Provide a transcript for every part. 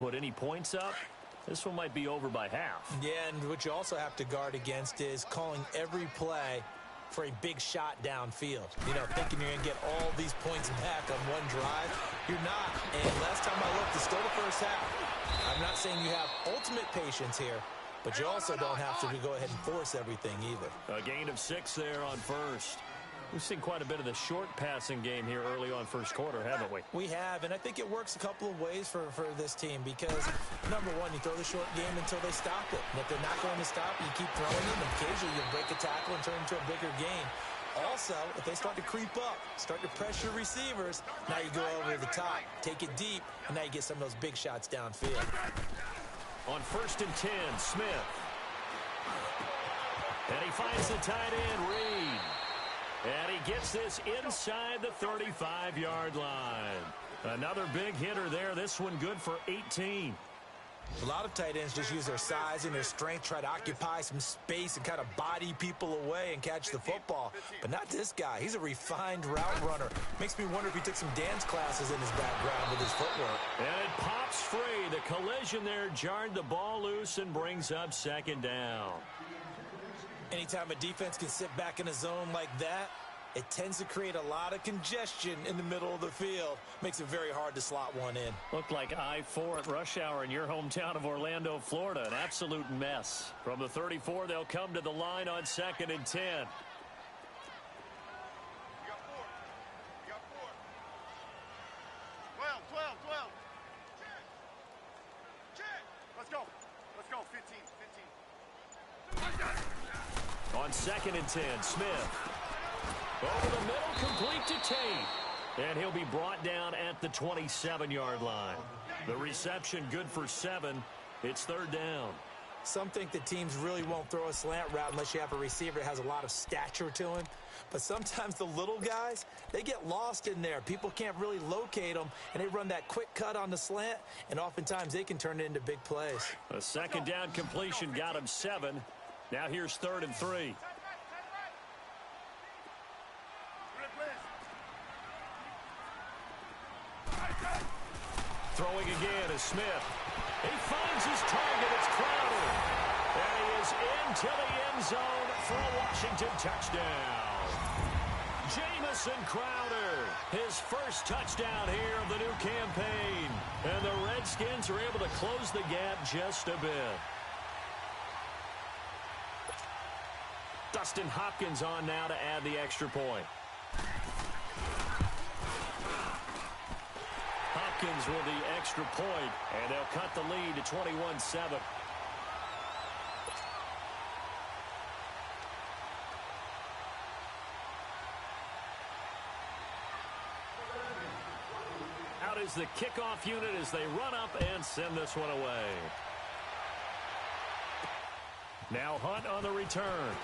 put any points up, this one might be over by half. Yeah, and what you also have to guard against is calling every play for a big shot downfield. You know, thinking you're going to get all these points back on one drive. You're not. And last time I looked, it's still the first half. I'm not saying you have ultimate patience here, but you also don't have to go ahead and force everything either. A gain of 6 there on first. We've seen quite a bit of the short passing game here early on first quarter, haven't we? We have, and I think it works a couple of ways for this team because, number one, you throw the short game until they stop it. And if they're not going to stop it, you keep throwing them, and occasionally you'll break a tackle and turn it into a bigger gain. Also, if they start to creep up, start to pressure receivers, now you go over the top, take it deep, and now you get some of those big shots downfield. On 1st and 10, Smith. And he finds the tight end, Reed. And he gets this inside the 35-yard line. Another big hitter there. This one good for 18. A lot of tight ends just use their size and their strength, try to occupy some space and kind of body people away and catch the football. But not this guy. He's a refined route runner. Makes me wonder if he took some dance classes in his background with his footwork. And it pops free. The collision there jarred the ball loose and brings up 2nd down. Anytime a defense can sit back in a zone like that, it tends to create a lot of congestion in the middle of the field. Makes it very hard to slot one in. Looked like I-4 at rush hour in your hometown of Orlando, Florida. An absolute mess. From the 34, they'll come to the line on 2nd and 10. On 2nd and 10, Smith. Over the middle, complete to Tate. And he'll be brought down at the 27-yard line. The reception good for 7. It's 3rd down. Some think that teams really won't throw a slant route unless you have a receiver that has a lot of stature to him. But sometimes the little guys, they get lost in there. People can't really locate them, and they run that quick cut on the slant, and oftentimes they can turn it into big plays. A 2nd down completion got him 7. Now here's 3rd and 3. Throwing again is Smith. He finds his target. It's Crowder. And he is into the end zone for a Washington touchdown. Jamison Crowder, his first touchdown here of the new campaign. And the Redskins are able to close the gap just a bit. Dustin Hopkins on now to add the extra point. Hopkins with the extra point, and they'll cut the lead to 21-7. Out is the kickoff unit as they run up and send this one away. Now Hunt on the return.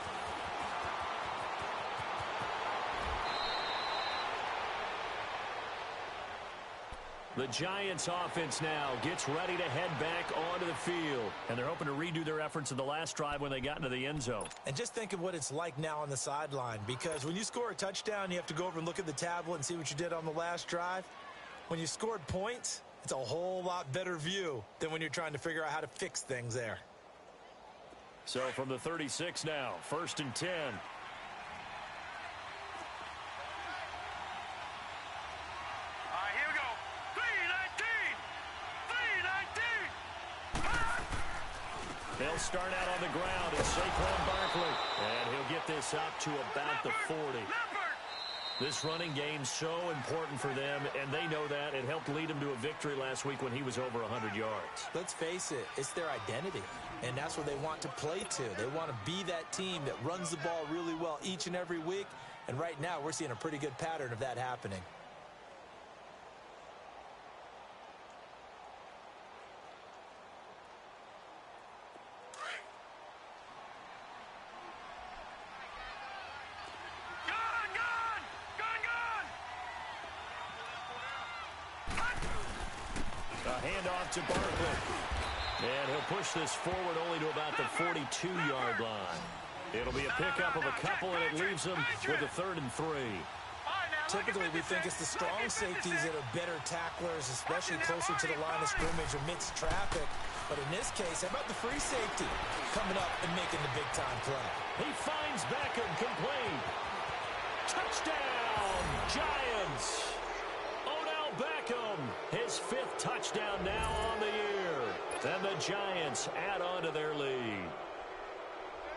The Giants offense now gets ready to head back onto the field. And they're hoping to redo their efforts in the last drive when they got into the end zone. And just think of what it's like now on the sideline. Because when you score a touchdown, you have to go over and look at the tablet and see what you did on the last drive. When you scored points, it's a whole lot better view than when you're trying to figure out how to fix things there. So from the 36 now, 1st and 10. They'll start out on the ground as Saquon Barkley. And he'll get this up to about the 40. This running game's so important for them, and they know that. It helped lead them to a victory last week when he was over 100 yards. Let's face it, it's their identity, and that's what they want to play to. They want to be that team that runs the ball really well each and every week, and right now we're seeing a pretty good pattern of that happening. Handoff to Barkley. And he'll push this forward only to about the 42-yard line. It'll be a pickup of a couple, and it leaves them with a 3rd and 3. Typically, we think it's the strong safeties that are better tacklers, especially closer to the line of scrimmage amidst traffic. But in this case, how about the free safety coming up and making the big-time play? He finds Beckham complete. Touchdown, Giants. Odell Beckham, his 5th touchdown now on the year. And the Giants add on to their lead.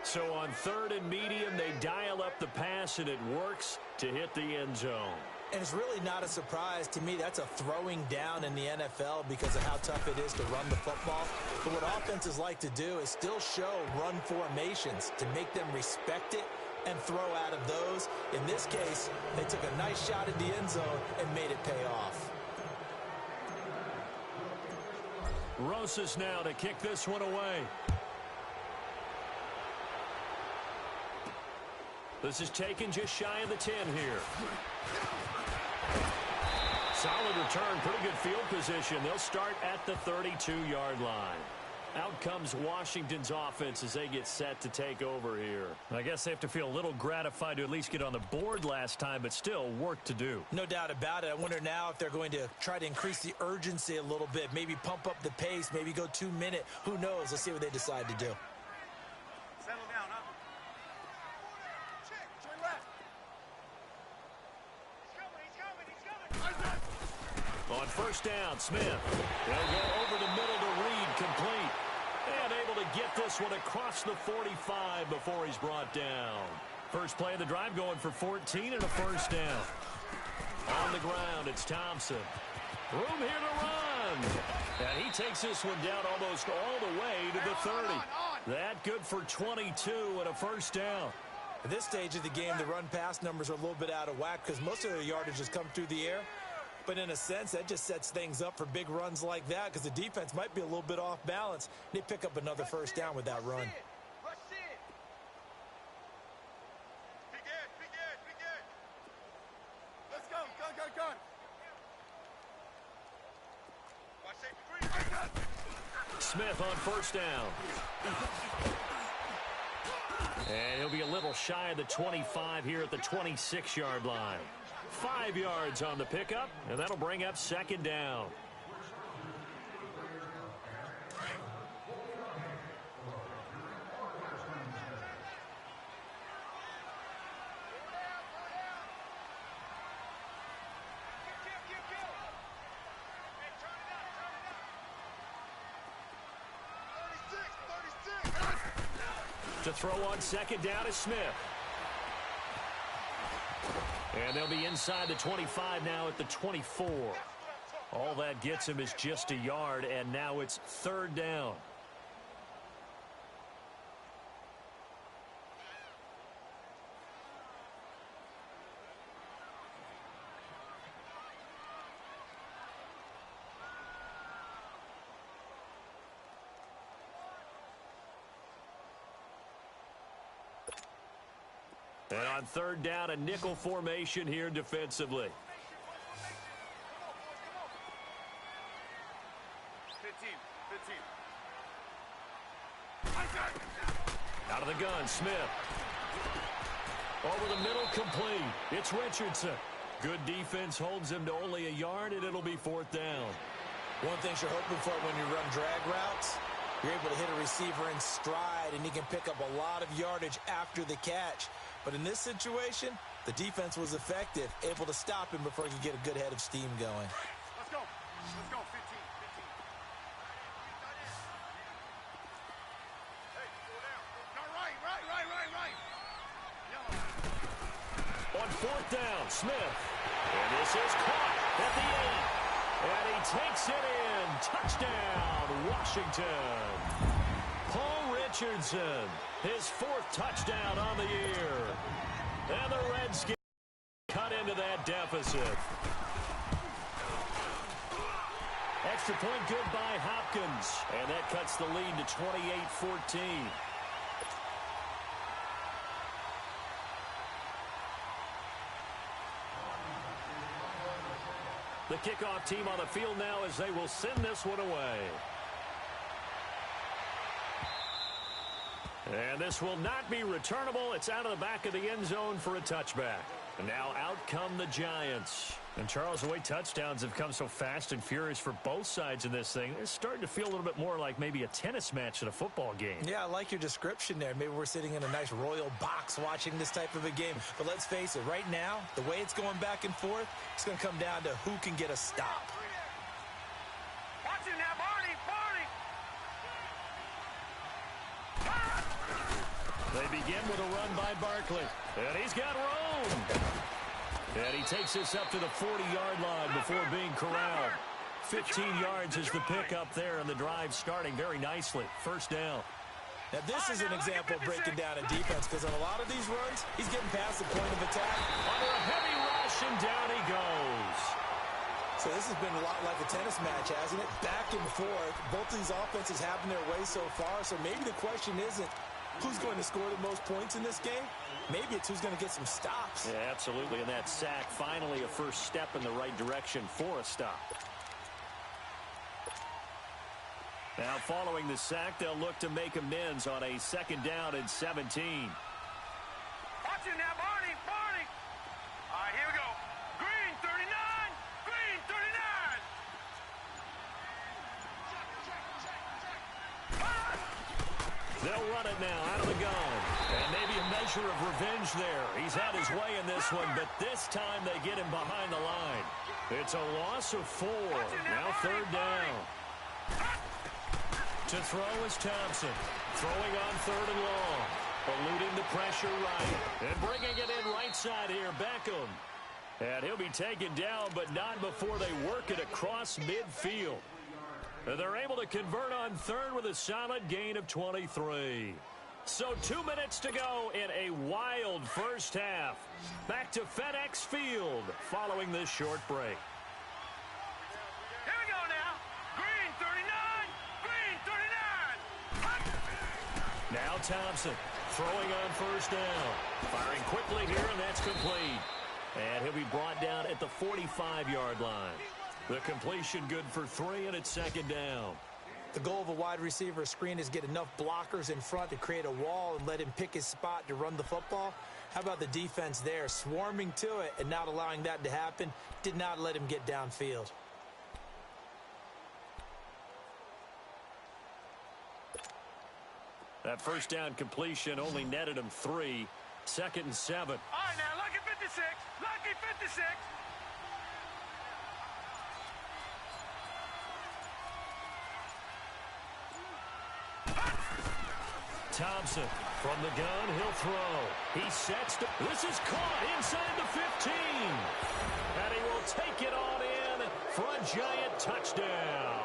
So on 3rd and medium, they dial up the pass, and it works to hit the end zone. And it's really not a surprise to me. That's a throwing down in the NFL because of how tough it is to run the football. But what offenses like to do is still show run formations to make them respect it and throw out of those. In this case, they took a nice shot at the end zone and made it pay off. Rosas now to kick this one away. This is taken just shy of the 10 here. Solid return, pretty good field position. They'll start at the 32-yard line. Out comes Washington's offense as they get set to take over here. I guess they have to feel a little gratified to at least get on the board last time, but still work to do. No doubt about it. I wonder now if they're going to try to increase the urgency a little bit, maybe pump up the pace, maybe go 2-minute. Who knows? Let's see what they decide to do. Settle down, up. Turn left. He's coming. On 1st down, Smith. They'll go over the middle to Reed, complete. And able to get this one across the 45 before he's brought down. First play of the drive going for 14 and a 1st down. On the ground, it's Thompson. Room here to run. And he takes this one down almost all the way to the 30. That good for 22 and a 1st down. At this stage of the game, the run-pass numbers are a little bit out of whack because most of their yardage has come through the air. But in a sense, that just sets things up for big runs like that because the defense might be a little bit off balance. They pick up another 1st down with that run. Be good, be good, be good. Let's go, gun. Watch it. Smith on 1st down. And he'll be a little shy of the 25 here at the 26-yard line. 5 yards on the pickup, and that'll bring up 2nd down. To throw on 2nd down is Smith. And they'll be inside the 25 now at the 24. All that gets him is just a yard, and now it's 3rd down. And on 3rd down, a nickel formation here defensively. 15. Out of the gun, Smith. Over the middle, complete. It's Richardson. Good defense holds him to only a yard, and it'll be 4th down. One thing you're hoping for when you run drag routes, you're able to hit a receiver in stride, and he can pick up a lot of yardage after the catch. But in this situation, the defense was effective, able to stop him before he could get a good head of steam going. Let's go. 15. Hey, go down. No, right. Yellow. On 4th down, Smith. And this is caught at the 8. And he takes it in. Touchdown, Washington. Paul Richardson, his 4th touchdown on the year. And the Redskins cut into that deficit. Extra point good by Hopkins. And that cuts the lead to 28-14. The kickoff team on the field now as they will send this one away. And this will not be returnable. It's out of the back of the end zone for a touchback. And now out come the Giants. And, Charles, the way touchdowns have come so fast and furious for both sides in this thing, it's starting to feel a little bit more like maybe a tennis match at a football game. Yeah, I like your description there. Maybe we're sitting in a nice royal box watching this type of a game. But let's face it, right now, the way it's going back and forth, it's going to come down to who can get a stop. Watch it now, Barney! They begin with a run by Barkley. And he's got room. And he takes this up to the 40-yard line before being corralled. 15 yards is the pickup there, and the drive starting very nicely. First down. Now, this is an example of breaking down a defense, because on a lot of these runs, he's getting past the point of attack. Under a heavy rush, and down he goes. So this has been a lot like a tennis match, hasn't it? Back and forth. Both of these offenses having their way so far, so maybe the question isn't who's going to score the most points in this game. Maybe it's who's going to get some stops. Yeah, absolutely. And that sack, finally a first step in the right direction for a stop. Now, following the sack, they'll look to make amends on a second down and 17. Watch it now, Barney! All right, here we go. Green, 39! Green, 39! They'll run it now out of the gun. And maybe a measure of revenge there. He's had his way in this one, but this time they get him behind the line. It's a loss of 4. Now third down. To throw is Thompson. Throwing on third and long. Eluding the pressure right. And bringing it in right side here, Beckham. And he'll be taken down, but not before they work it across midfield. They're able to convert on third with a solid gain of 23. So 2 minutes to go in a wild first half. Back to FedEx Field following this short break. Here we go now. Green, 39! Green, 39! Now Thompson throwing on first down. Firing quickly here, and that's complete. And he'll be brought down at the 45-yard line. The completion good for 3, and it's second down. The goal of a wide receiver screen is get enough blockers in front to create a wall and let him pick his spot to run the football. How about the defense there, swarming to it and not allowing that to happen? Did not let him get downfield. That first down completion only netted him 3. Second and 7. All right, now, lucky 56. Lucky 56. Thompson from the gun, he'll throw. He sets the... This is caught inside the 15. And he will take it on in for a Giant touchdown.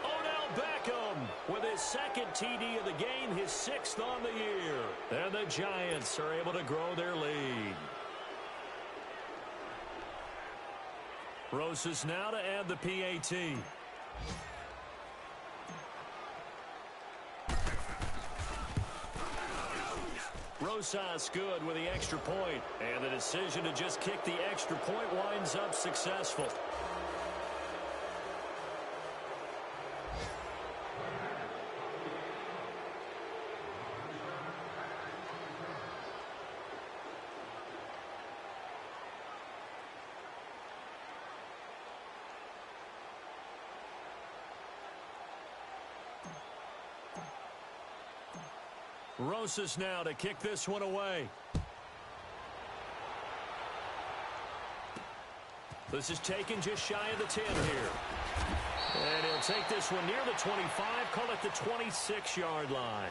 Odell Beckham with his second TD of the game, his 6th on the year. And the Giants are able to grow their lead. Rosas now to add the PAT. Rosas good with the extra point, and the decision to just kick the extra point winds up successful. Rosas now to kick this one away. This is taken just shy of the 10 here. And he'll take this one near the 25, call it the 26-yard line.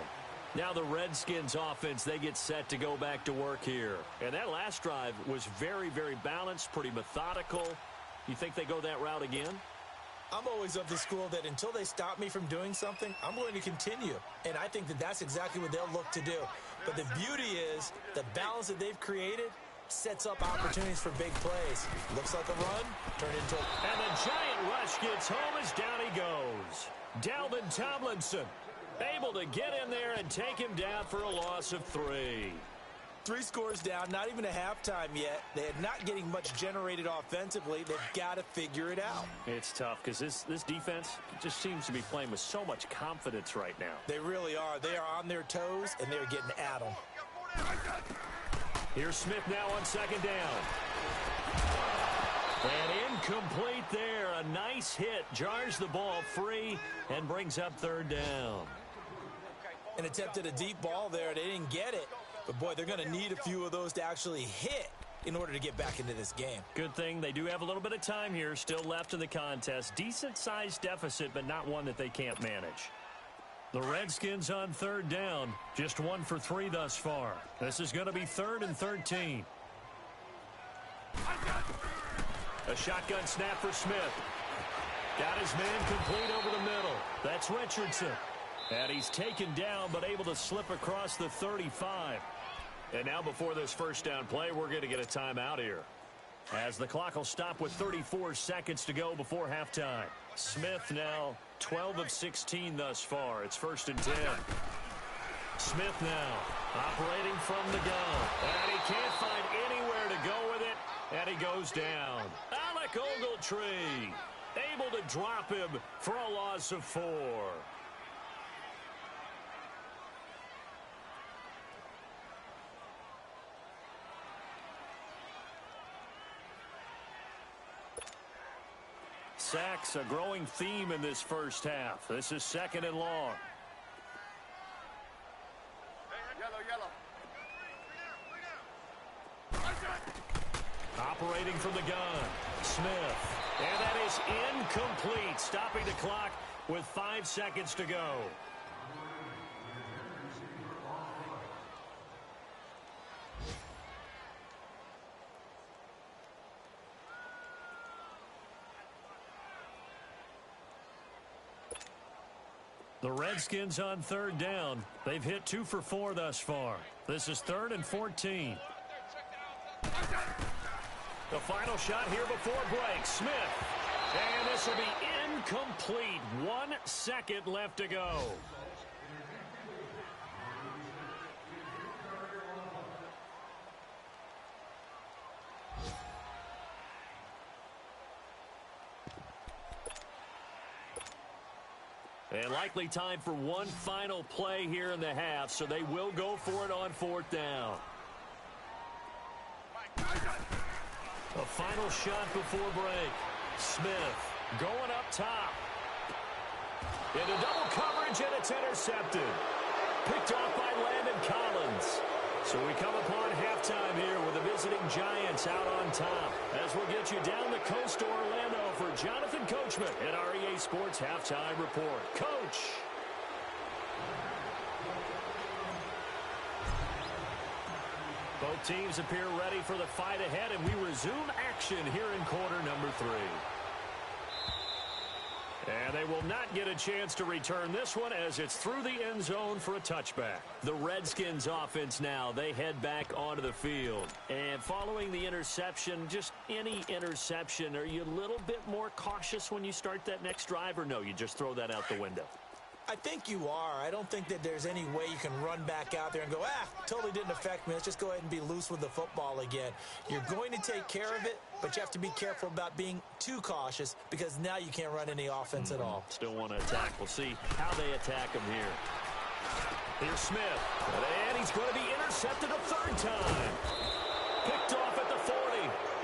Now the Redskins offense, they get set to go back to work here. And that last drive was very, very balanced, pretty methodical. You think they go that route again? I'm always of the school that until they stop me from doing something, I'm going to continue. And I think that that's exactly what they'll look to do. But the beauty is the balance that they've created sets up opportunities for big plays. Looks like a run, turned into a... And the Giant rush gets home as down he goes. Dalvin Tomlinson able to get in there and take him down for a loss of 3. 3 scores down, not even a halftime yet. They're not getting much generated offensively. They've got to figure it out. It's tough because this defense just seems to be playing with so much confidence right now. They really are. They are on their toes, and they're getting at them. Here's Smith now on second down. And incomplete there. A nice hit. Jars the ball free and brings up third down. And attempted a deep ball there. They didn't get it. But, boy, they're going to need a few of those to actually hit in order to get back into this game. Good thing they do have a little bit of time here still left in the contest. Decent-sized deficit, but not one that they can't manage. The Redskins on third down. Just 1 for 3 thus far. This is going to be 3rd and 13. A shotgun snap for Smith. Got his man complete over the middle. That's Richardson. And he's taken down but able to slip across the 35. And now before this first down play, we're going to get a timeout here, as the clock will stop with 34 seconds to go before halftime. Smith now 12 of 16 thus far. It's 1st and 10. Smith now operating from the gun. And he can't find anywhere to go with it. And he goes down. Alec Ogletree able to drop him for a loss of 4. Sacks, a growing theme in this first half. This is 2nd and long. Operating from the gun, Smith. And that is incomplete, stopping the clock with 5 seconds to go. The Redskins on third down. They've hit 2 for 4 thus far. This is 3rd and 14. The final shot here before break. Smith. And this will be incomplete. 1 second left to go. And likely time for one final play here in the half, so they will go for it on 4th down. A final shot before break. Smith going up top. Into double coverage, and it's intercepted. Picked off by Landon Collins. So we come upon halftime here with the visiting Giants out on top, as we'll get you down the coast to Orlando for Jonathan Coachman at our EA Sports Halftime Report. Coach. Both teams appear ready for the fight ahead, and we resume action here in quarter number 3. And they will not get a chance to return this one, as it's through the end zone for a touchback. The Redskins offense now, they head back onto the field. And following the interception, just any interception, are you a little bit more cautious when you start that next drive, or no, you just throw that out the window? I think you are. I don't think that there's any way you can run back out there and go, totally didn't affect me. Let's just go ahead and be loose with the football again. You're going to take care of it, but you have to be careful about being too cautious, because now you can't run any offense at all. Still want to attack. We'll see how they attack him here. Here's Smith. And he's going to be intercepted a 3rd time. Picked off at the 40.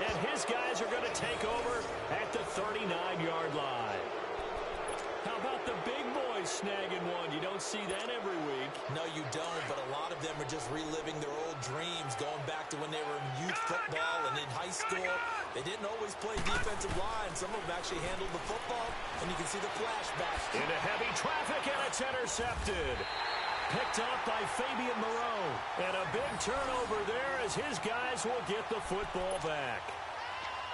And his guys are going to take over at the 39-yard line. How about the big boys snagging one? You don't see that every week. No, you don't, but a lot of them are just reliving their old dreams, going back to when they were in youth football and in high school. They didn't always play defensive line. Some of them actually handled the football, and you can see the flashback. Into heavy traffic, and it's intercepted. Picked off by Fabian Moreau. And a big turnover there, as his guys will get the football back.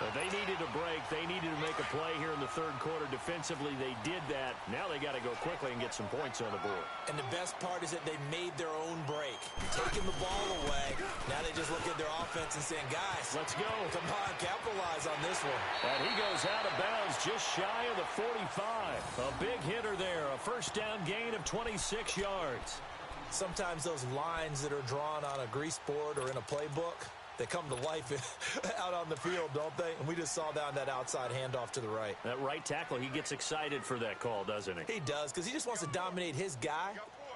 But they needed a break. They needed to make a play here in the 3rd quarter. Defensively, they did that. Now they got to go quickly and get some points on the board. And the best part is that they made their own break. Taking the ball away. Now they just look at their offense and saying, guys, let's go. Come on, capitalize on this one. And he goes out of bounds just shy of the 45. A big hitter there. A 1st down gain of 26 yards. Sometimes those lines that are drawn on a grease board or in a playbook, they come to life out on the field, don't they? And we just saw down that outside handoff to the right. That right tackle, he gets excited for that call, doesn't he? He does, because he just wants to dominate his guy.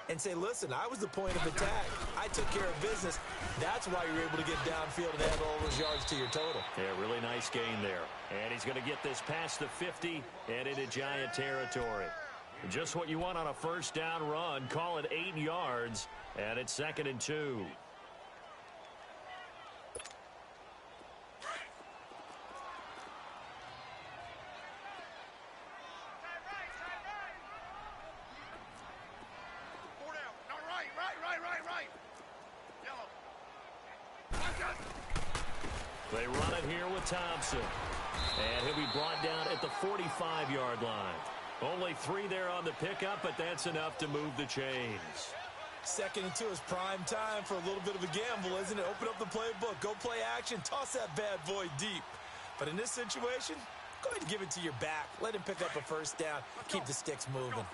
and say, listen, I was the point of attack. I took care of business. That's why you're able to get downfield and add all those yards to your total. Yeah, really nice gain there. And he's going to get this past the 50 and into Giant territory. Just what you want on a first down run. Call it 8 yards, and it's 2nd and 2. They run it here with Thompson. And he'll be brought down at the 45-yard line. Only 3 there on the pickup, but that's enough to move the chains. 2nd and 2 is prime time for a little bit of a gamble, isn't it? Open up the playbook, go play action, toss that bad boy deep. But in this situation, go ahead and give it to your back. Let him pick up a first down, keep the sticks moving.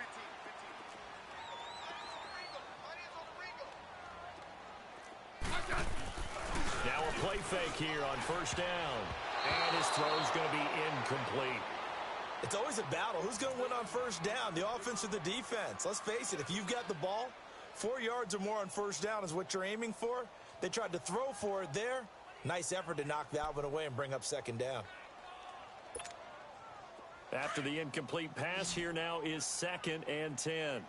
Now a play fake here on first down. And his throw's going to be incomplete. It's always a battle. Who's going to win on first down, the offense or the defense? Let's face it, if you've got the ball, 4 yards or more on first down is what you're aiming for. They tried to throw for it there. Nice effort to knock that one away and bring up 2nd down. After the incomplete pass, here now is 2nd and 10.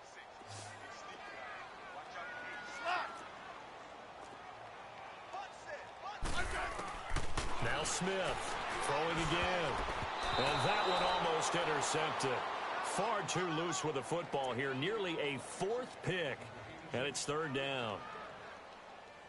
Now Smith throwing again. And that one almost intercepted. Far too loose with the football here. Nearly a 4th pick. And it's 3rd down.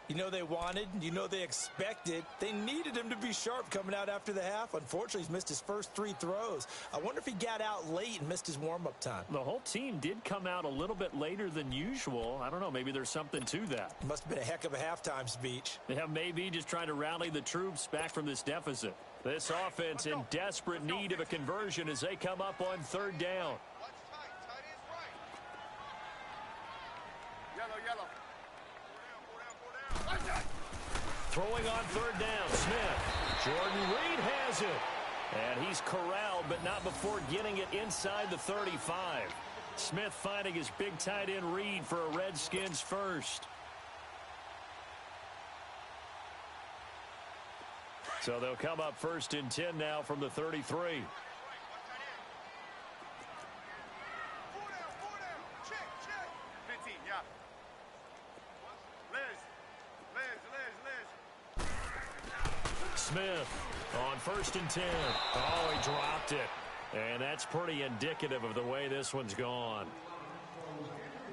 You know they wanted, you know they expected. They needed him to be sharp coming out after the half. Unfortunately, he's missed his first 3 throws. I wonder if he got out late and missed his warm-up time. The whole team did come out a little bit later than usual. I don't know, maybe there's something to that. Must have been a heck of a halftime speech. Yeah, maybe just trying to rally the troops back from this deficit. This offense in desperate need of a conversion as they come up on 3rd down. Throwing on 3rd down, Smith. Jordan Reed has it. And he's corralled, but not before getting it inside the 35. Smith finding his big tight end Reed for a Redskins first. So they'll come up 1st and 10 now from the 33. Smith on 1st and 10. Oh, he dropped it. And that's pretty indicative of the way this one's gone.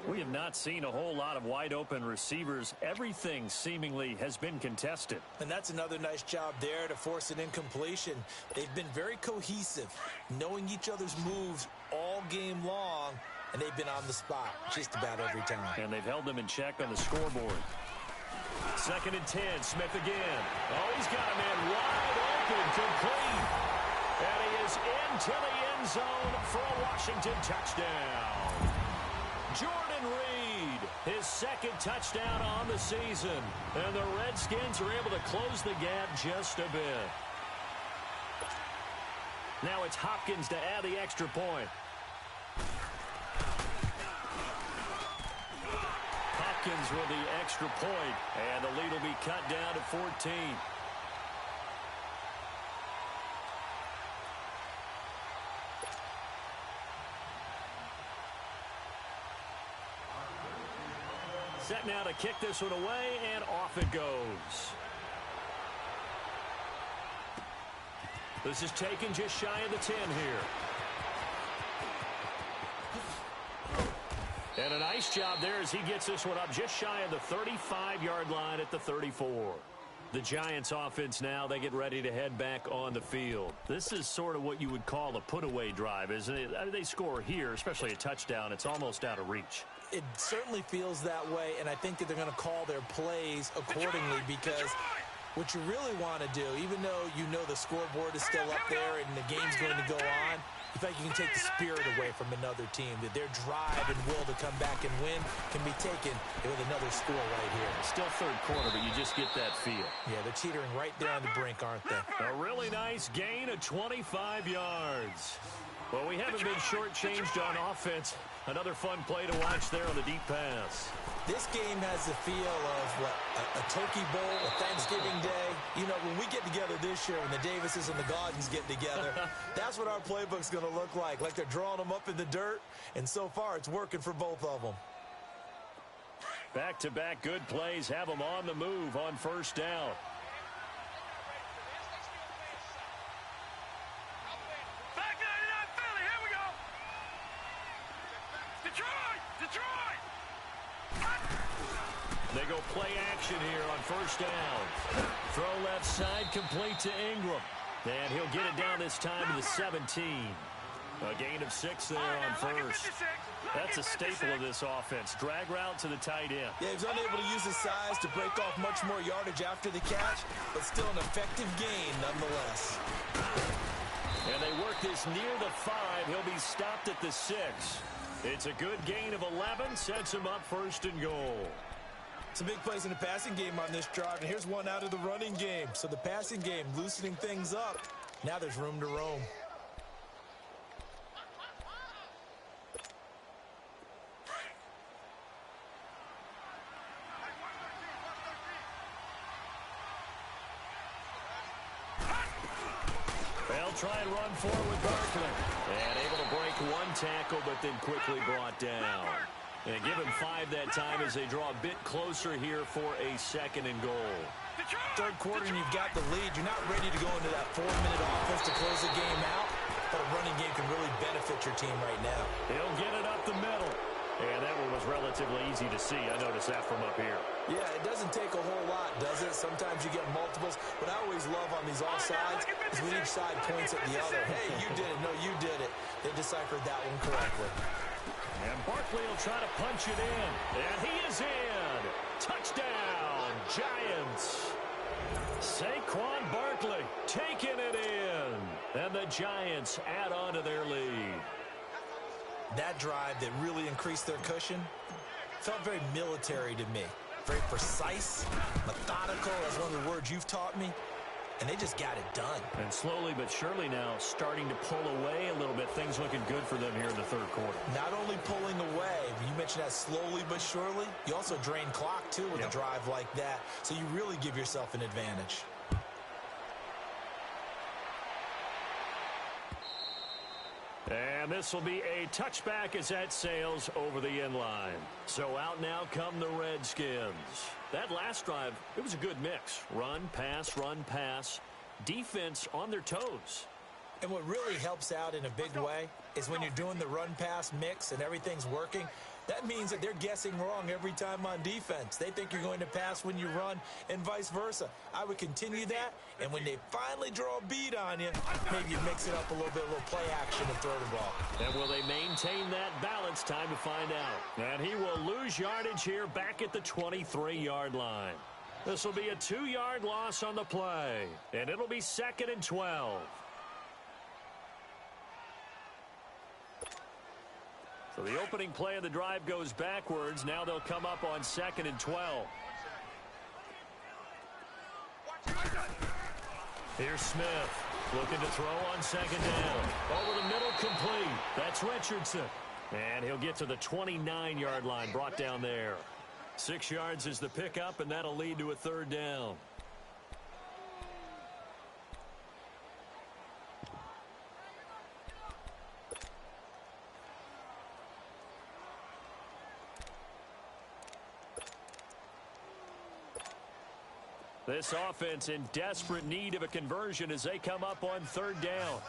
We have not seen a whole lot of wide open receivers. Everything seemingly has been contested. And that's another nice job there to force an incompletion. They've been very cohesive, knowing each other's moves all game long, and they've been on the spot just about every time. And they've held them in check on the scoreboard. 2nd and 10, Smith again. Oh, he's got a man wide open, complete. And he is into the end zone for a Washington touchdown. Jordan Reed, his 2nd touchdown on the season. And the Redskins are able to close the gap just a bit. Now it's Hopkins to add the extra point. Hopkins with the extra point, and the lead will be cut down to 14. Set now to kick this one away, and off it goes. This is taken just shy of the 10 here. And a nice job there as he gets this one up just shy of the 35-yard line at the 34. The Giants offense now, they get ready to head back on the field. This is sort of what you would call a put-away drive, isn't it? I mean, they score here, especially a touchdown. It's almost out of reach. It certainly feels that way, and I think that they're going to call their plays accordingly because what you really want to do, even though you know the scoreboard is still up there and the game's going to go on, you think you can take the spirit away from another team, that their drive and will to come back and win can be taken with another score right here. Still 3rd quarter, but you just get that feel. Yeah, they're teetering right there on the brink, aren't they? A really nice gain of 25 yards. Well, we haven't been shortchanged on offense Another fun play to watch there on the deep pass. This game has the feel of, what, a turkey bowl, a Thanksgiving day. You know, when we get together this year, when the Davises and the Gaudens get together, that's what our playbook's going to look like. Like they're drawing them up in the dirt, and so far it's working for both of them. Back-to-back good plays have them on the move on first down. Back 99 Philly, here we go. Detroit! They go play action here on first down. Throw left side, complete to Ingram. And he'll get it down this time to the 17. A gain of 6 there on first. That's a staple of this offense. Drag route to the tight end. Yeah, he was unable to use his size to break off much more yardage after the catch, but still an effective gain nonetheless. And they work this near the 5. He'll be stopped at the 6. It's a good gain of 11. Sets him up first and goal. Some big plays in the passing game on this drive, and here's one out of the running game. So the passing game loosening things up. Now there's room to roam. They'll try and run forward with Barkley. And able to break one tackle, but then quickly brought down. And give him 5 that time as they draw a bit closer here for a second and goal. Third quarter and you've got the lead. You're not ready to go into that 4-minute offense to close the game out, but a running game can really benefit your team right now. He'll get it up the middle. And that one was relatively easy to see. I noticed that from up here. Yeah, it doesn't take a whole lot, does it? Sometimes you get multiples. What I always love on these offsides is when each side points at the other. Hey, you did it. No, you did it. They deciphered that one correctly. And Barkley will try to punch it in. And he is in. Touchdown, Giants. Saquon Barkley taking it in. And the Giants add on to their lead. That drive that really increased their cushion felt very military to me. Very precise, methodical, that's one of the words you've taught me. And they just got it done. And slowly but surely now starting to pull away a little bit. Things looking good for them here in the third quarter. Not only pulling away, you mentioned that slowly but surely, you also drain clock too with a drive like that. So you really give yourself an advantage. And this will be a touchback as that sails over the end line. So out now come the Redskins. That last drive, it was a good mix. Run, pass, defense on their toes. And what really helps out in a big way is when you're doing the run-pass mix and everything's working, that means that they're guessing wrong every time on defense. They think you're going to pass when you run and vice versa. I would continue that, and when they finally draw a beat on you, maybe you mix it up a little bit, a little play action and throw the ball. And will they maintain that balance? Time to find out. And he will lose yardage here back at the 23-yard line. This will be a 2-yard loss on the play, and it'll be 2nd and 12. So the opening play of the drive goes backwards. Now they'll come up on 2nd and 12. Here's Smith looking to throw on 2nd down. Over the middle, complete. That's Richardson. And he'll get to the 29-yard line, brought down there. 6 yards is the pickup, and that'll lead to a 3rd down. This offense in desperate need of a conversion as they come up on 3rd down.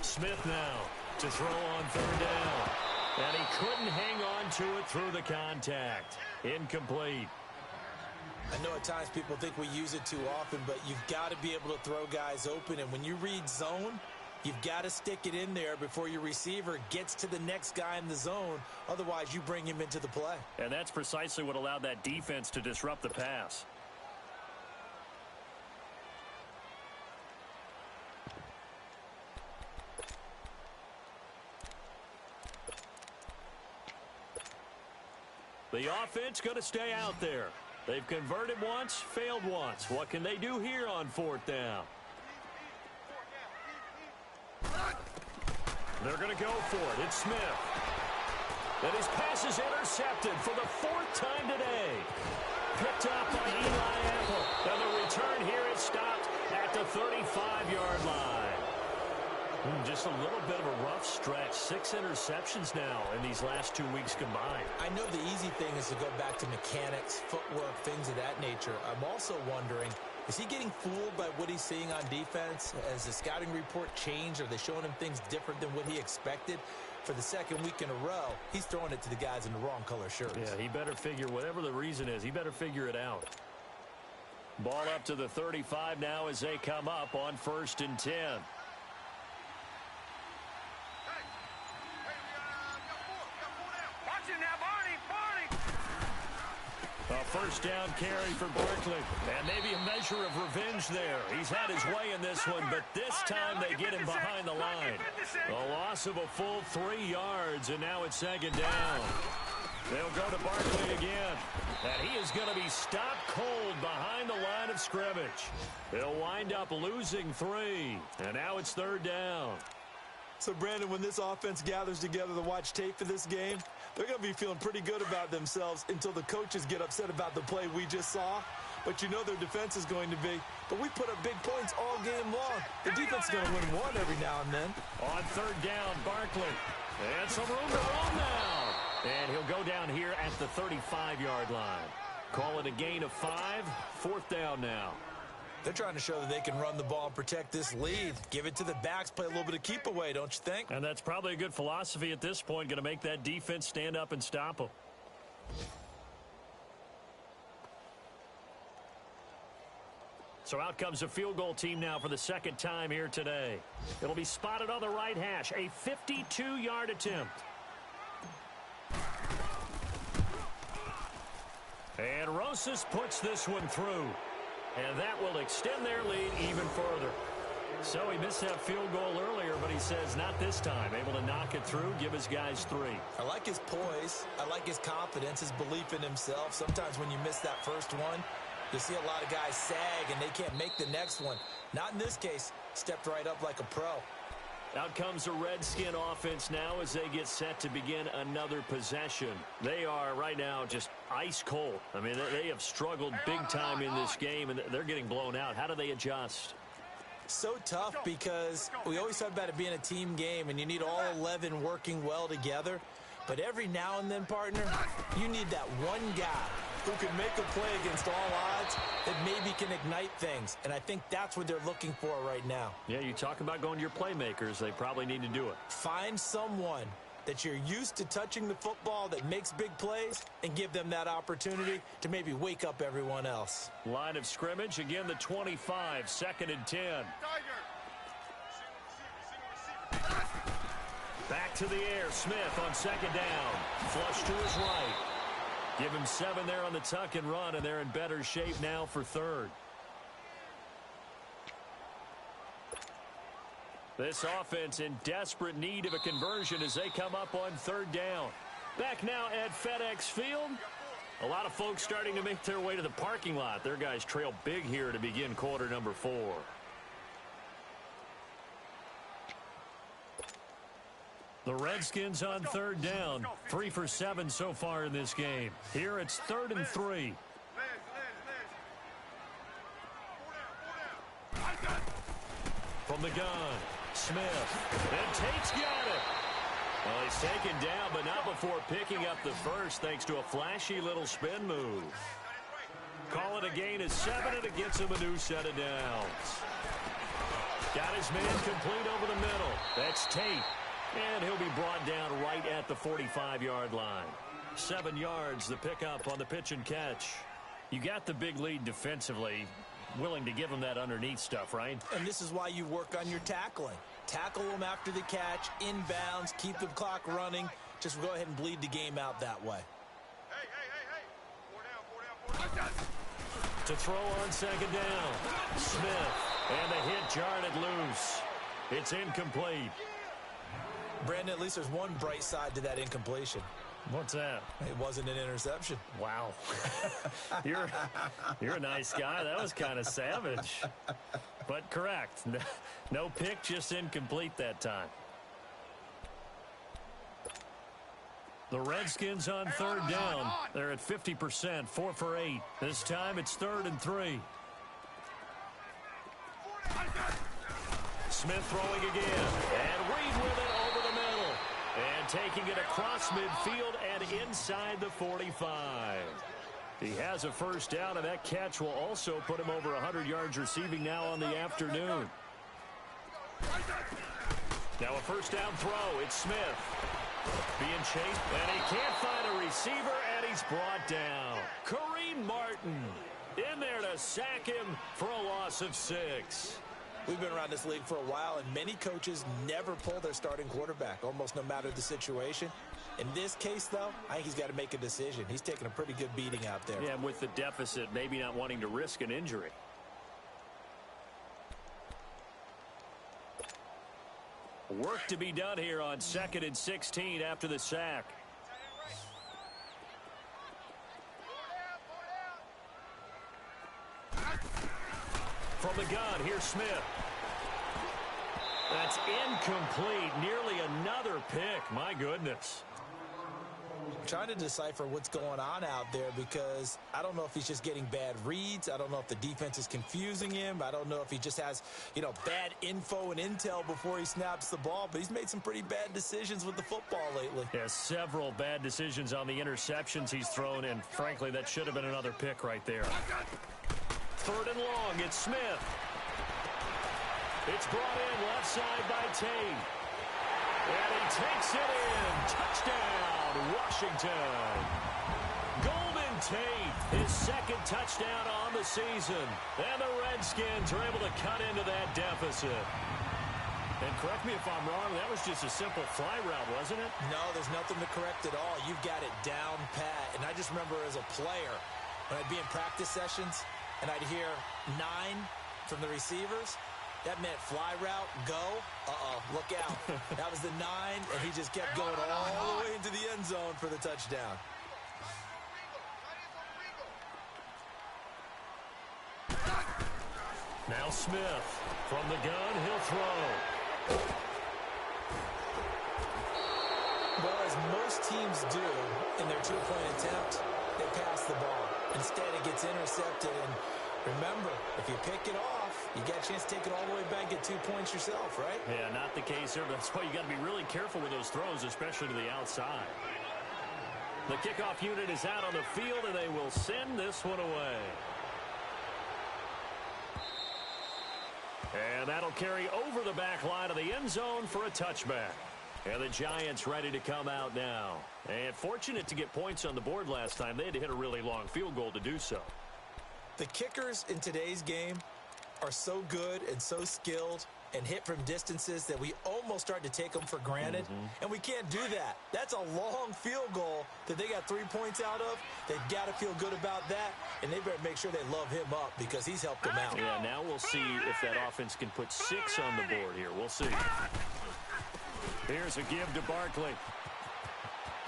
Smith now to throw on 3rd down. And he couldn't hang on to it through the contact. Incomplete. I know at times people think we use it too often, but you've got to be able to throw guys open. And when you read zone, you've got to stick it in there before your receiver gets to the next guy in the zone. Otherwise, you bring him into the play. And that's precisely what allowed that defense to disrupt the pass. The offense going to stay out there. They've converted once, failed once. What can they do here on 4th down? They're going to go for it. It's Smith. And his pass is intercepted for the 4th time today. Picked up by Eli Apple. And the return here is stopped at the 35-yard line. Just a little bit of a rough stretch. 6 interceptions now in these last 2 weeks combined. I know the easy thing is to go back to mechanics, footwork, things of that nature. I'm also wondering, is he getting fooled by what he's seeing on defense? Has the scouting report changed? Are they showing him things different than what he expected? For the 2nd week in a row, he's throwing it to the guys in the wrong color shirts. Yeah, he better figure, whatever the reason is, he better figure it out. Ball up to the 35 now as they come up on 1st and 10. A 1st down carry for Barkley. And maybe a measure of revenge there. He's had his way in this one, but this time they get him behind the line. A loss of a full 3 yards, and now it's 2nd down. They'll go to Barkley again. And he is going to be stopped cold behind the line of scrimmage. They'll wind up losing 3. And now it's 3rd down. So, Brandon, when this offense gathers together to watch tape for this game, they're going to be feeling pretty good about themselves until the coaches get upset about the play we just saw. But you know their defense is going to be. But we put up big points all game long. The defense is going to win one every now and then. On 3rd down, Barkley. And some room to roam now. And he'll go down here at the 35-yard line. Call it a gain of 5. 4th down now. They're trying to show that they can run the ball and protect this lead. Give it to the backs, play a little bit of keep away, don't you think? And that's probably a good philosophy at this point, going to make that defense stand up and stop them. So out comes a field goal team now for the 2nd time here today. It'll be spotted on the right hash, a 52-yard attempt. And Rosas puts this one through. And that will extend their lead even further. So he missed that field goal earlier, but he says not this time. Able to knock it through, give his guys 3. I like his poise. I like his confidence, his belief in himself. Sometimes when you miss that first one, you see a lot of guys sag and they can't make the next one. Not in this case. Stepped right up like a pro. Out comes the Redskin offense now as they get set to begin another possession. They are right now just ice cold. I mean, they have struggled big time in this game, and they're getting blown out. How do they adjust? So tough because we always talk about it being a team game, and you need all 11 working well together. But every now and then, partner, you need that one guy who can make a play against all odds that maybe can ignite things. And I think that's what they're looking for right now. Yeah, you talk about going to your playmakers. They probably need to do it. Find someone that you're used to touching the football that makes big plays and give them that opportunity to maybe wake up everyone else. Line of scrimmage, again the 25, 2nd and 10. Back to the air, Smith on 2nd down. Flush to his right. Give him 7 there on the tuck and run, and they're in better shape now for 3rd. This offense in desperate need of a conversion as they come up on 3rd down. Back now at FedEx Field. A lot of folks starting to make their way to the parking lot. Their guys trail big here to begin quarter number 4. The Redskins on 3rd down. 3 for 7 so far in this game. Here it's 3rd and 3. From the gun, Smith. And Tate's got it. Well, he's taken down, but not before picking up the first thanks to a flashy little spin move. Call it a gain of 7, and it gets him a new set of downs. Got his man complete over the middle. That's Tate. And he'll be brought down right at the 45-yard line. 7 yards, the pickup on the pitch and catch. You got the big lead defensively. Willing to give him that underneath stuff, right? And this is why you work on your tackling. Tackle them after the catch, inbounds, keep the clock running. Just go ahead and bleed the game out that way. Hey. 4 down. To throw on 2nd down. Smith. And the hit jarred it loose. It's incomplete. Brandon, at least there's one bright side to that incompletion. What's that? It wasn't an interception. Wow. You're a nice guy. That was kind of savage. But correct. No pick, just incomplete that time. The Redskins on third down. They're at 50%, 4 for 8. This time it's 3rd and 3. Smith throwing again. And Reed with it over the middle. And taking it across midfield and inside the 45. He has a first down, and that catch will also put him over 100 yards receiving now on the afternoon. Now a first down throw. It's Smith. Being chased, and he can't find a receiver, and he's brought down. Kareem Martin in there to sack him for a loss of 6. We've been around this league for a while, and many coaches never pull their starting quarterback, almost no matter the situation. In this case, though, I think he's got to make a decision. He's taking a pretty good beating out there. Yeah, and with the deficit, maybe not wanting to risk an injury. Work to be done here on 2nd and 16 after the sack. From the gun, here's Smith. That's incomplete. Nearly another pick. My goodness. I'm trying to decipher what's going on out there because I don't know if he's just getting bad reads. I don't know if the defense is confusing him. I don't know if he just has, bad info and intel before he snaps the ball. But he's made some pretty bad decisions with the football lately. Yeah, several bad decisions on the interceptions he's thrown, and frankly, that should have been another pick right there. 3rd and long, it's Smith. It's brought in left side by Tate. And he takes it in. Touchdown, Washington. Golden Tate, his 2nd touchdown on the season. And the Redskins are able to cut into that deficit. And correct me if I'm wrong, that was just a simple fly route, wasn't it? No, there's nothing to correct at all. You've got it down pat. And I just remember as a player, when I'd be in practice sessions, and I'd hear 9 from the receivers, that meant fly route, go, look out. That was the 9, and he just kept going all the way into the end zone for the touchdown. Now Smith from the gun, he'll throw. Well, as most teams do in their two-point attempt, they pass the ball. Instead, it gets intercepted, and remember, if you pick it off, you got a chance to take it all the way back, get 2 points yourself, right? Yeah, not the case here, but that's why you got to be really careful with those throws, especially to the outside. The kickoff unit is out on the field, and they will send this one away. And that'll carry over the back line of the end zone for a touchback. And the Giants ready to come out now. And fortunate to get points on the board last time. They had to hit a really long field goal to do so. The kickers in today's game are so good and so skilled and hit from distances that we almost start to take them for granted. And we can't do that. That's a long field goal that they got 3 points out of. They've got to feel good about that, and they better make sure they love him up because he's helped them out. Yeah, now we'll see if that offense can put 6 on the board here. We'll see. Here's a give to Barkley.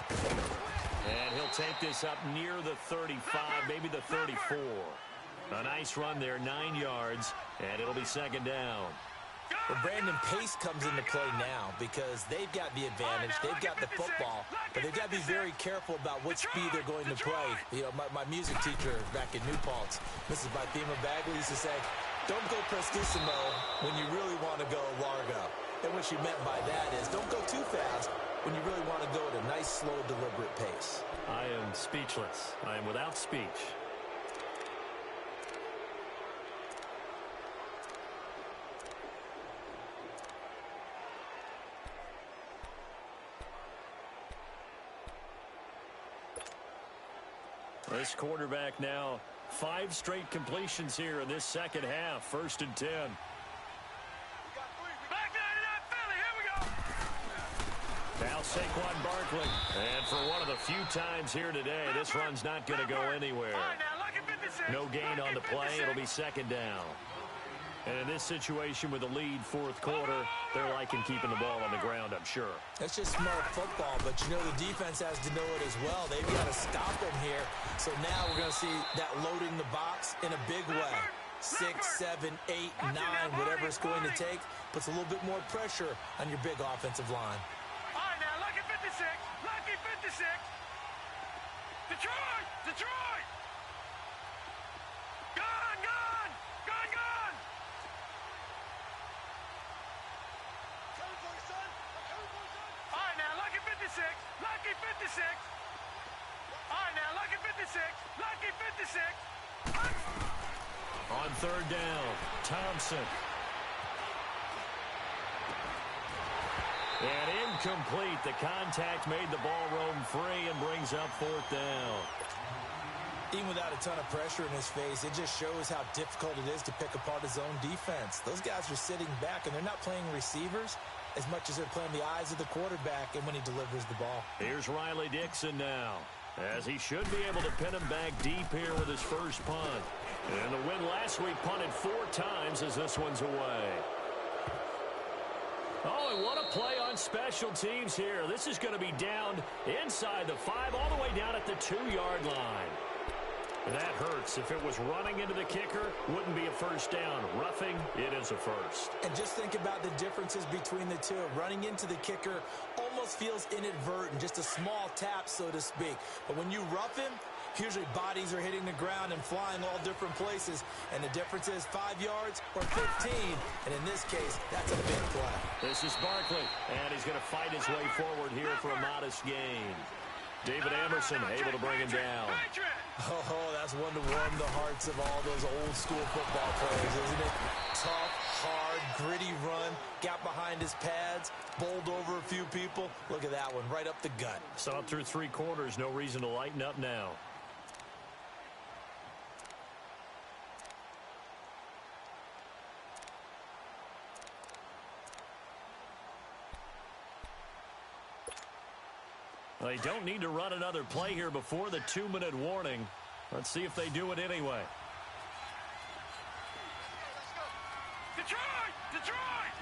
And he'll take this up near the 35, maybe the 34. A nice run there, 9 yards, and it'll be 2nd down. Well, Brandon, pace comes into play now because they've got the advantage. They've got the football, but they've got to be very careful about what speed they're going to play. My music teacher back in New Paltz, Mrs. Bythema Bagley, used to say, don't go prestissimo when you really want to go largo. And what she meant by that is don't go too fast when you really want to go at a nice, slow, deliberate pace. I am speechless. I am without speech. This quarterback now, 5 straight completions here in this second half. 1st and 10. Now Saquon Barkley. And for one of the few times here today, this run's not going to go anywhere. No gain on the play. It'll be 2nd down. And in this situation with the lead fourth quarter, they're liking keeping the ball on the ground, I'm sure. That's just smart football, but you know the defense has to know it as well. They've got to stop them here. So now we're going to see that loading the box in a big way. 6, 7, 8, 9, whatever it's going to take, puts a little bit more pressure on your big offensive line. All right, now, lucky 56. Lucky 56. Detroit! Detroit! Gone! Gone! Gone! Gone! All right, now, lucky 56. Lucky 56. All right, now, lucky 56. Lucky 56. On third down, Thompson. And incomplete. The contact made the ball roam free and brings up fourth down. Even without a ton of pressure in his face, it just shows how difficult it is to pick apart his own defense. Those guys are sitting back, and they're not playing receivers as much as they're playing the eyes of the quarterback and when he delivers the ball. Here's Riley Dixon now, as he should be able to pin him back deep here with his first punt. And the win last week punted 4 times as this one's away. Oh, and what a play on special teams here. This is going to be down inside the 5, all the way down at the 2-yard line. That hurts. If it was running into the kicker, wouldn't be a first down. Roughing, it is a first. And just think about the differences between the two. Running into the kicker almost feels inadvertent, just a small tap, so to speak. But when you rough him, usually bodies are hitting the ground and flying all different places. And the difference is 5 yards or 15. And in this case, that's a big play. This is Barkley, and he's going to fight his way forward here for a modest gain. David Emerson able to bring him down. Oh, that's one to warm the hearts of all those old school football players, isn't it? Tough, hard, gritty run, got behind his pads, bowled over a few people. Look at that one, right up the gut. Saw it through 3 quarters, no reason to lighten up now. They don't need to run another play here before the 2-minute warning. Let's see if they do it anyway. Detroit! Detroit!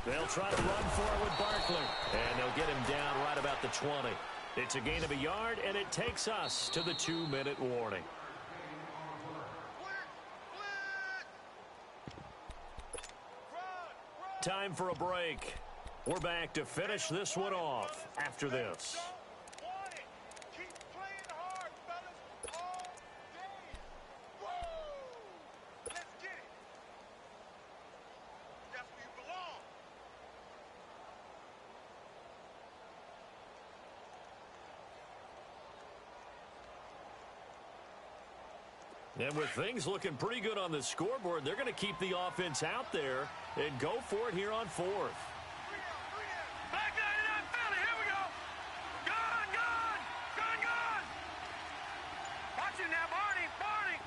They'll try to run for it with Barkley. And they'll get him down right about the 20. It's a gain of a yard, and it takes us to the 2-minute warning. Time for a break. We're back to finish this one off after this. Keep playing hard, fellas, all day. Woo! Let's get it. That's where you belong. And with things looking pretty good on the scoreboard, they're going to keep the offense out there and go for it here on 4th. Back 99 Philly, here we go. Gone, gone, gone, gone. Watch it now, Barney, Barney.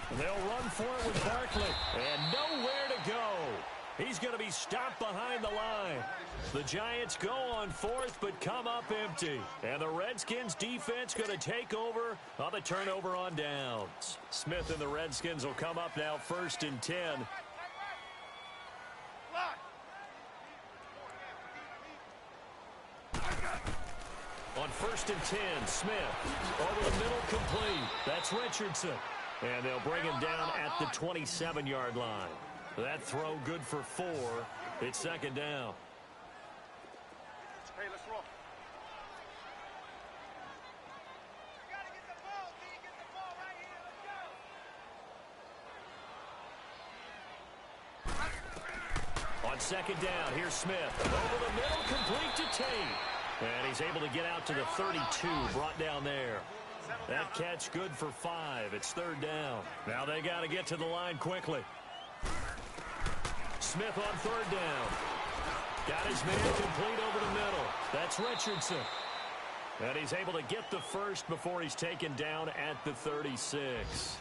And they'll run for it with Barkley. And nowhere to go. He's going to be stopped behind the line. The Giants go on 4th, but come up empty. And the Redskins defense going to take over on the turnover on downs. Smith and the Redskins will come up now 1st and 10. On 1st and 10, Smith over the middle, complete. That's Richardson. And they'll bring him down at the 27-yard line. That throw good for 4. It's 2nd down. Hey, let's roll. You gotta get the ball, D. Get the ball right here. Let's go. On 2nd down, here's Smith. Over the middle, complete to Tate. And he's able to get out to the 32, brought down there. That catch good for 5. It's 3rd down. Now they got to get to the line quickly. Smith on 3rd down. Got his man complete over the middle. That's Richardson. And he's able to get the first before he's taken down at the 36.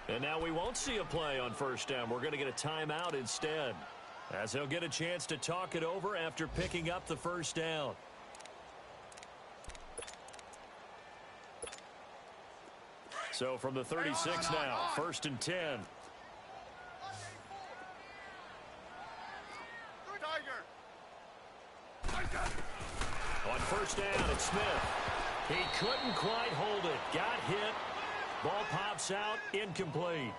And now we won't see a play on 1st down. We're going to get a timeout instead, as they'll get a chance to talk it over after picking up the 1st down. So from the 36 now, 1st and 10. On 1st down, it's Smith. He couldn't quite hold it. Got hit. Ball pops out, incomplete.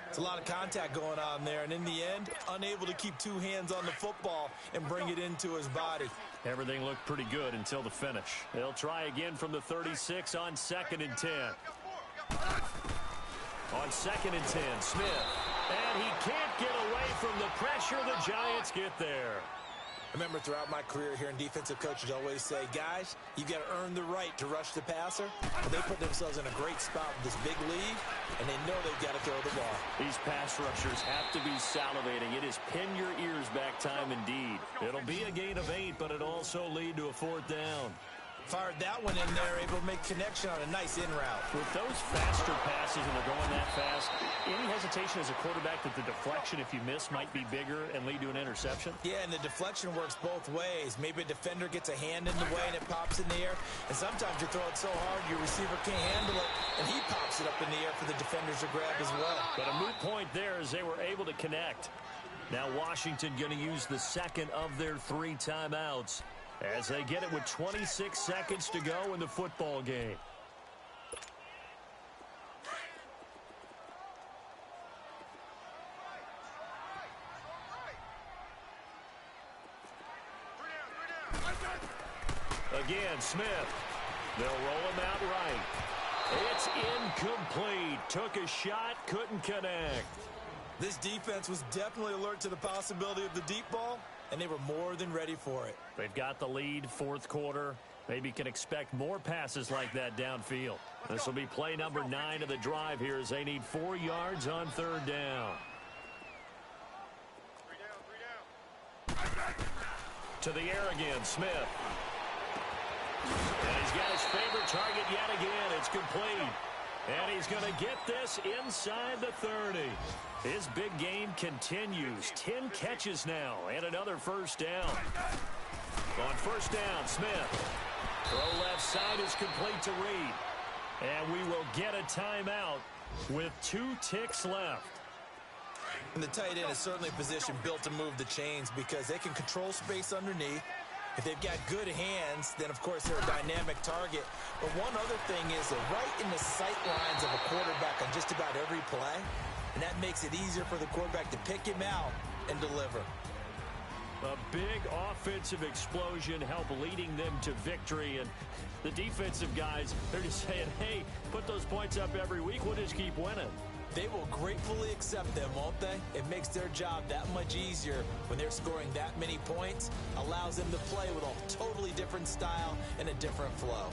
It's a lot of contact going on there, and in the end, unable to keep two hands on the football and bring it into his body. Everything looked pretty good until the finish. They'll try again from the 36 on 2nd and 10. On 2nd and 10, Smith. And he can't get away from the pressure. The Giants get there. I remember throughout my career hearing defensive coaches always say, guys, you got to earn the right to rush the passer. Well, they put themselves in a great spot with this big lead, and they know they've got to throw the ball. These pass rushers have to be salivating. It is pin your ears back time indeed. It'll be a gain of 8, but it'll also lead to a 4th down. Fired that one in there, able to make connection on a nice in route. With those faster passes and they're going that fast, any hesitation as a quarterback that the deflection, if you miss, might be bigger and lead to an interception? Yeah, and the deflection works both ways. Maybe a defender gets a hand in the way and it pops in the air. And sometimes you throw it so hard your receiver can't handle it, and he pops it up in the air for the defenders to grab as well. But a moot point there as they were able to connect. Now Washington going to use the second of their 3 timeouts as they get it with 26 seconds to go in the football game. Again, Smith. They'll roll him out right. It's incomplete. Took a shot, couldn't connect. This defense was definitely alert to the possibility of the deep ball, and they were more than ready for it. They've got the lead, 4th quarter. Maybe can expect more passes like that downfield. This will be play number 9 of the drive here as they need 4 yards on 3rd down. To the air again, Smith. And he's got his favorite target yet again. It's complete. And he's going to get this inside the 30. His big game continues. 10 catches now and another 1st down. On 1st down, Smith. Throw left side is complete to Reed. And we will get a timeout with 2 ticks left. And the tight end is certainly a position built to move the chains because they can control space underneath. If they've got good hands, then, of course, they're a dynamic target. But one other thing is they're right in the sight lines of a quarterback on just about every play. And that makes it easier for the quarterback to pick him out and deliver. A big offensive explosion help leading them to victory. And the defensive guys, they're just saying, hey, put those points up every week. We'll just keep winning. They will gratefully accept them, won't they? It makes their job that much easier when they're scoring that many points. Allows them to play with a totally different style and a different flow.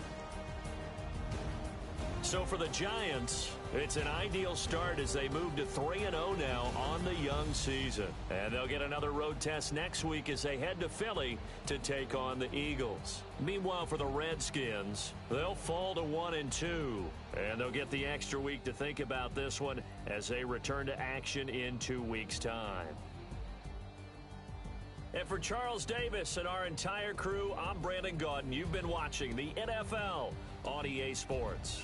So for the Giants, it's an ideal start as they move to 3-0 now on the young season. And they'll get another road test next week as they head to Philly to take on the Eagles. Meanwhile, for the Redskins, they'll fall to 1-2. And they'll get the extra week to think about this one as they return to action in 2 weeks' time. And for Charles Davis and our entire crew, I'm Brandon Gaudin. You've been watching the NFL on EA Sports.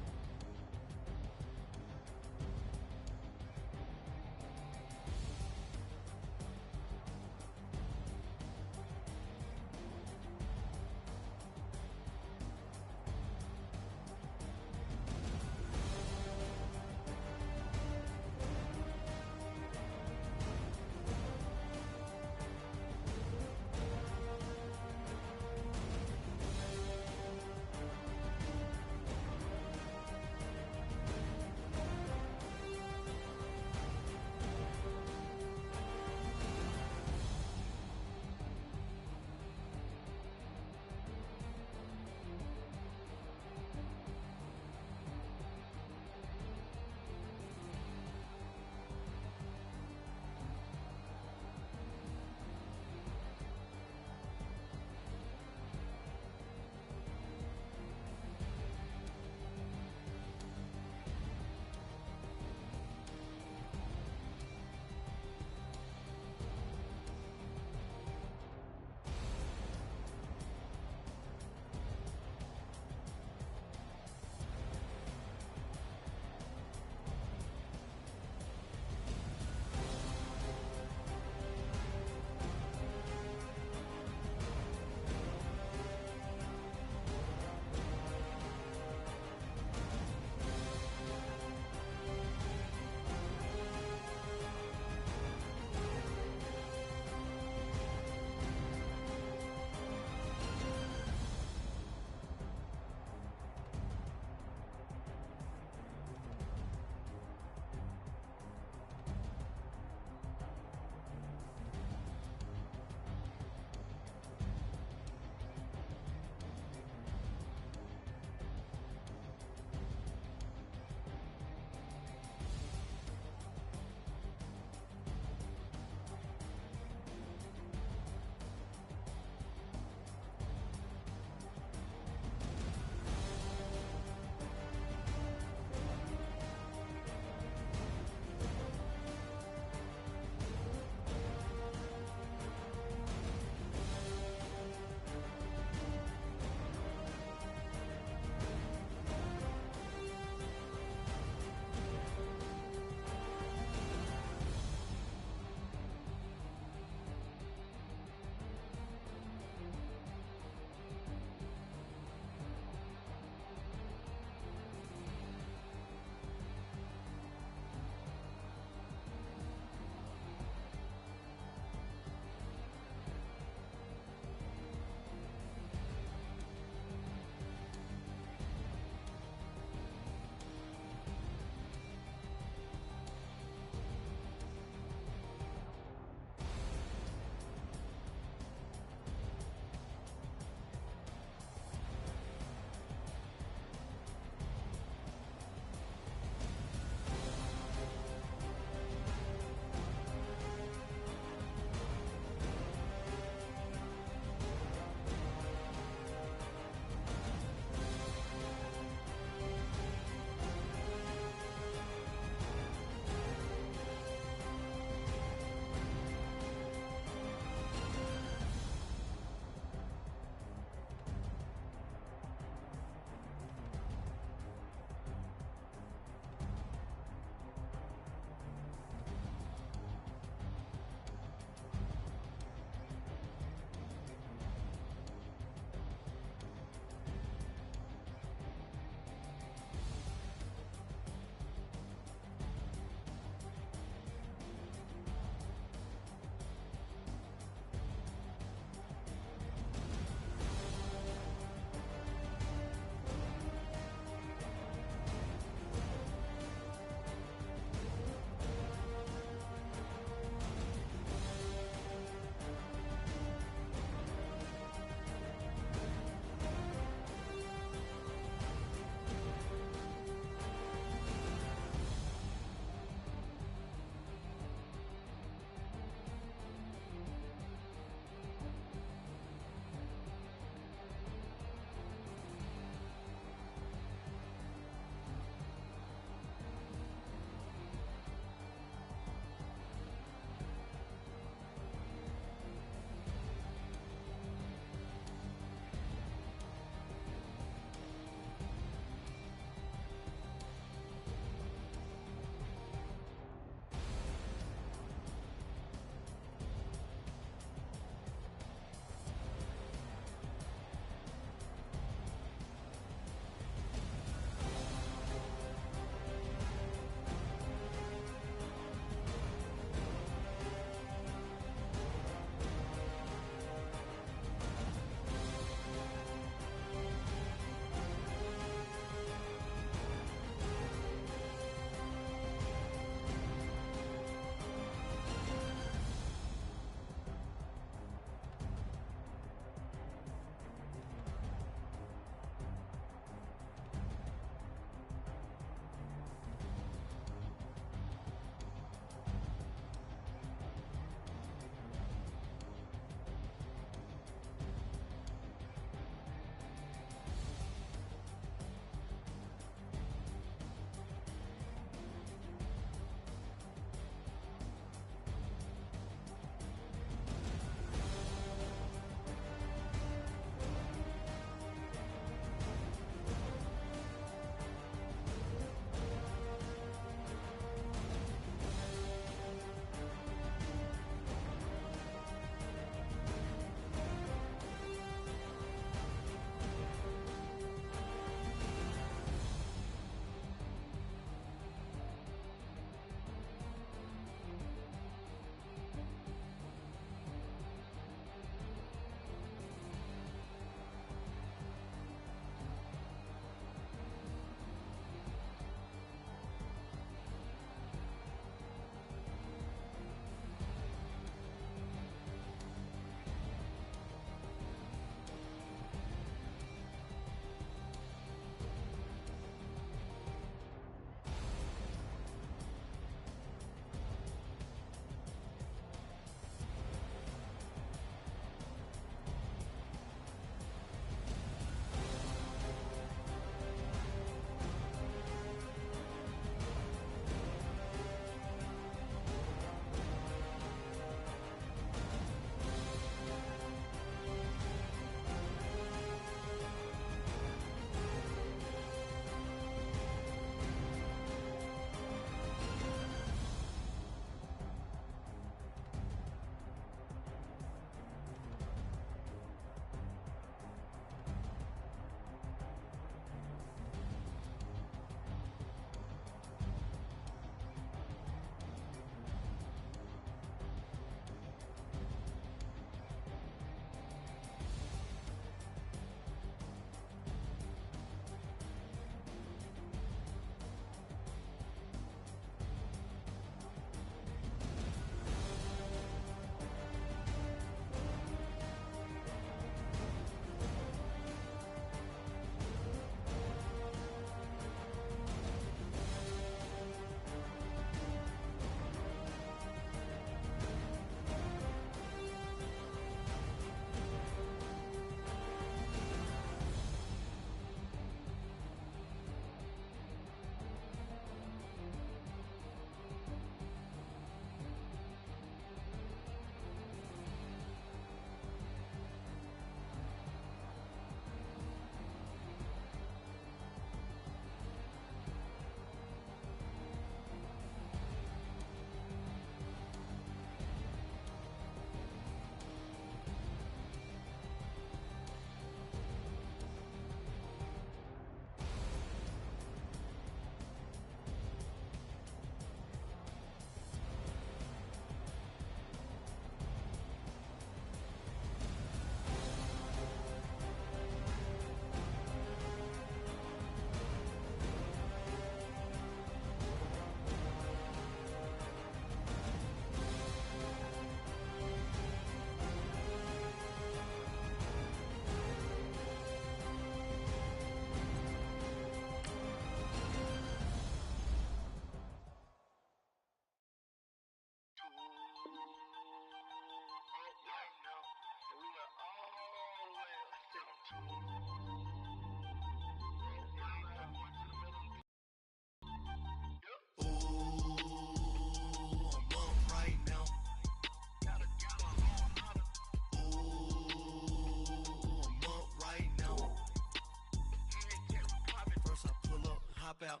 hop out,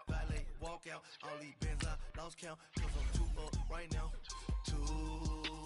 valet, walk out. All these bands I lost count, cause I'm too up right now. Too